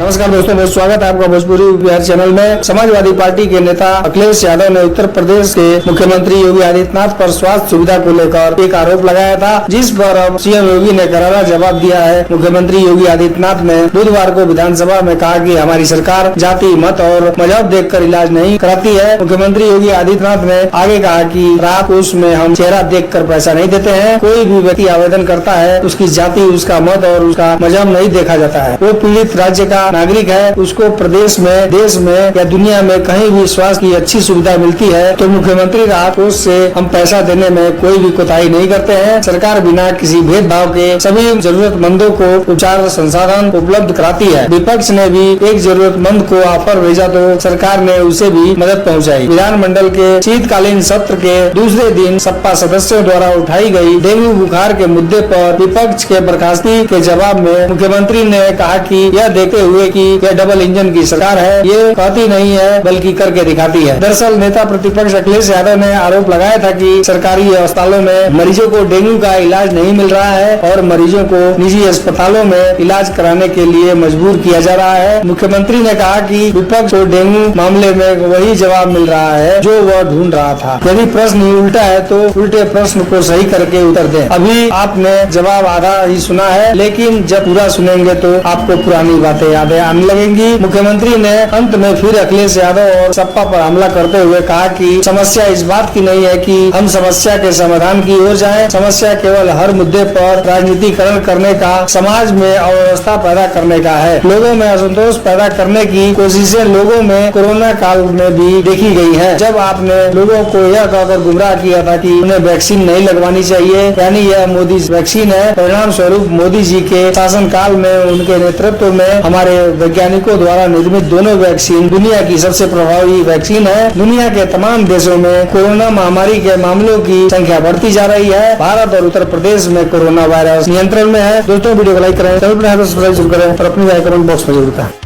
नमस्कार दोस्तों, बहुत स्वागत है आपका भोजपुरी बिहार चैनल में। समाजवादी पार्टी के नेता अखिलेश यादव ने उत्तर प्रदेश के मुख्यमंत्री योगी आदित्यनाथ पर स्वास्थ्य सुविधा को लेकर एक आरोप लगाया था, जिस पर अब सीएम योगी ने करारा जवाब दिया है। मुख्यमंत्री योगी आदित्यनाथ ने बुधवार को विधानसभा में कहा कि हमारी सरकार जाति, मत और मजहब देखकर इलाज नहीं कराती है। मुख्यमंत्री योगी आदित्यनाथ ने आगे कहा कि राहत कोष में हम चेहरा देखकर पैसा नहीं देते हैं। कोई भी व्यक्ति आवेदन करता है, उसकी जाति, उसका मत और उसका मजहब नहीं देखा जाता है। वो पीड़ित राज्य का नागरिक है, उसको प्रदेश में, देश में या दुनिया में कहीं भी स्वास्थ्य की अच्छी सुविधा मिलती है तो मुख्यमंत्री राहत कोष से हम पैसा देने में कोई भी कोताही नहीं करते हैं। सरकार बिना किसी भेदभाव के सभी जरूरतमंदों को उपचार संसाधन उपलब्ध कराती है। विपक्ष ने भी एक जरूरतमंद को ऑफर भेजा तो सरकार ने उसे भी मदद पहुंचाई। विधानमंडल के शीतकालीन सत्र के दूसरे दिन सपा सदस्यों द्वारा उठाई गई डेंगू बुखार के मुद्दे पर विपक्ष के बर्खास्तगी के जवाब में मुख्यमंत्री ने कहा कि यह देखते हुए कि यह डबल इंजन की सरकार है, ये कहती नहीं है बल्कि करके दिखाती है। दरअसल नेता प्रतिपक्ष अखिलेश यादव ने आरोप लगाया था कि सरकारी अस्पतालों में मरीजों को डेंगू का इलाज नहीं मिल रहा है और मरीजों को निजी अस्पतालों में इलाज कराने के लिए मजबूर किया जा रहा है। मुख्यमंत्री ने कहा कि विपक्ष को डेंगू मामले में वही जवाब मिल रहा है जो वह ढूंढ रहा था। यदि प्रश्न उल्टा है तो उल्टे प्रश्न को सही करके उत्तर दें। अभी आपने जवाब आधा ही सुना है, लेकिन जब पूरा सुनेंगे तो आपको पुरानी बातें यादें आने लगेंगी। मुख्यमंत्री ने अंत में फिर अखिलेश यादव और सपा पर हमला करते हुए कहा कि समस्या इस बात की नहीं है कि हम समस्या के समाधान की ओर जाएं। समस्या केवल हर मुद्दे पर राजनीतिकरण करने का, समाज में अव्यवस्था पैदा करने का है। लोगों में असंतोष पैदा करने की कोशिशें लोगों में कोरोना काल में भी देखी गई है, जब आपने लोगों को यह कहकर गुमराह किया था कि उन्हें वैक्सीन नहीं लगवानी चाहिए, यानी यह मोदी वैक्सीन है। परिणाम स्वरूप मोदी जी के शासनकाल में उनके नेतृत्व में हमारे वैज्ञानिकों द्वारा निर्मित दोनों वैक्सीन दुनिया की सबसे प्रभावी वैक्सीन है। दुनिया के तमाम देशों में कोरोना महामारी के मामलों की संख्या बढ़ती जा रही है। भारत और उत्तर प्रदेश में कोरोना वायरस नियंत्रण में है। दोस्तों, वीडियो को लाइक करें, सब्सक्राइब करें और अपनी राय कमेंट बॉक्स में जरूर बताएं।